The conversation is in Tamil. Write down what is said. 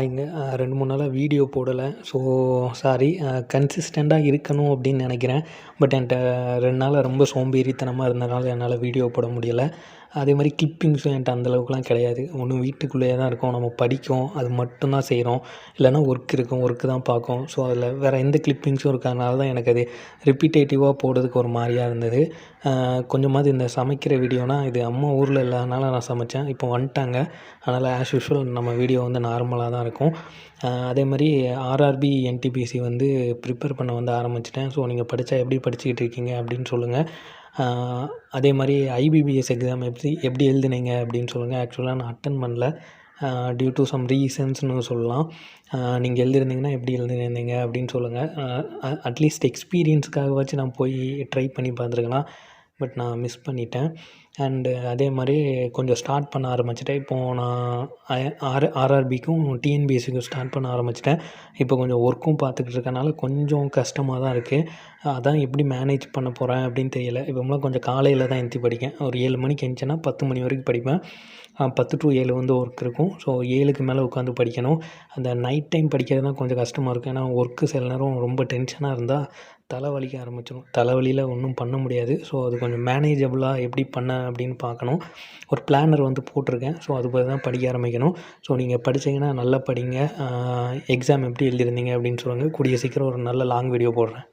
இங்க 2, 3 நாளா வீடியோ போடலை. So sorry. கன்சிஸ்டண்ட்டாக இருக்கணும் அப்படின்னு நினைக்கிறேன். பட் என்கிட்ட 2 நாளாக ரொம்ப சோம்பேறித்தனமாக இருந்தனால என்னால் வீடியோ போட முடியலை. அதே மாதிரி கிளிப்பிங்ஸும் என்கிட்ட அந்தளவுக்குலாம் கிடையாது. ஒன்றும் வீட்டுக்குள்ளேயே தான் இருக்கோம், நம்ம படிக்கோம், அது மட்டும்தான் செய்கிறோம். இல்லைனா ஒர்க் இருக்கும், ஒர்க்கு தான் பார்க்கோம். ஸோ அதில் வேறு எந்த கிளிப்பிங்ஸும் இருக்காதனால தான் எனக்கு அது ரிப்பீட்டேட்டிவாக போடுறதுக்கு ஒரு மாதிரியாக இருந்தது. கொஞ்சமாவது இந்த சமைக்கிற வீடியோனால் இது அம்மா ஊரில் இல்லாதனால நான் சமைத்தேன். இப்போ வந்துட்டாங்க, அதனால் ஆஸ் யூஷுவல் நம்ம வீடியோ வந்து நார்மலாக தான் இருக்கும். அதே மாதிரி ஆர்ஆர்பி, என்டிபிசி வந்து ப்ரிப்பேர் பண்ண வந்து ஆரம்பிச்சிட்டேன். ஸோ நீங்கள் படித்தா எப்படி படிச்சுக்கிட்டு இருக்கீங்க அப்படின்னு சொல்லுங்கள். அதே மாதிரி ஐபிபிஎஸ் எக்ஸாம் எப்படி எழுதுனீங்க அப்படின்னு சொல்லுங்கள். ஆக்சுவலாக நான் அட்டன் பண்ணல, டியூ டு சம் ரீசன்ஸ்னு சொல்லலாம். நீங்கள் எழுதியிருந்தீங்கன்னா எப்படி எழுதியிருந்தீங்க அப்படின்னு சொல்லுங்கள். அட்லீஸ்ட் எக்ஸ்பீரியன்ஸுக்காகவாச்சும் நான் போய் ட்ரை பண்ணி பார்த்துருக்கலாம். பட் நான் மிஸ் பண்ணிட்டேன். அண்டு அதே மாதிரி கொஞ்சம் ஸ்டார்ட் பண்ண ஆரம்பிச்சிட்டேன். இப்போது நான் ஆர்ஆர்பிக்கும் டிஎன்பிஎஸ்சிக்கும் ஸ்டார்ட் பண்ண ஆரம்பிச்சிட்டேன். இப்போ கொஞ்சம் ஒர்க்கும் பார்த்துக்கிட்டு இருக்கனால கொஞ்சம் கஷ்டமாக தான் இருக்குது. அதான் எப்படி மேனேஜ் பண்ண போகிறேன் அப்படின்னு தெரியல. இப்போலாம் கொஞ்சம் காலையில் தான் எழுந்ச்சி படிக்கேன். ஒரு 7 மணிக்கு எழுந்திரிச்சேன்னா 10 மணி வரைக்கும் படிப்பேன். 10 to 7 வந்து ஒர்க் இருக்கும். ஸோ 7க்கு மேலே உட்காந்து படிக்கணும். அந்த நைட் டைம் படிக்கிறது தான் கொஞ்சம் கஷ்டமாக இருக்கும். ஏன்னா ஒர்க்கு சில நேரம் ரொம்ப டென்ஷனாக இருந்தால் தலை வலிக்க ஆரம்பிச்சிடும். தலைவலியில் ஒன்றும் பண்ண முடியாது. ஸோ அது கொஞ்சம் மேனேஜபிளாக எப்படி பண்ண அப்படின்னு பார்க்கணும். ஒரு பிளானர் வந்து போட்டிருக்கேன். ஸோ அதுபடி தான் படிக்க ஆரம்பிக்கணும். ஸோ நீங்கள் படித்தீங்கன்னா நல்லா படிங்க. எக்ஸாம் எப்படி எழுதியிருந்தீங்க அப்படின்னு சொல்லுங்கள். கூடிய சீக்கிரம் ஒரு நல்ல லாங் வீடியோ போடுறேன்.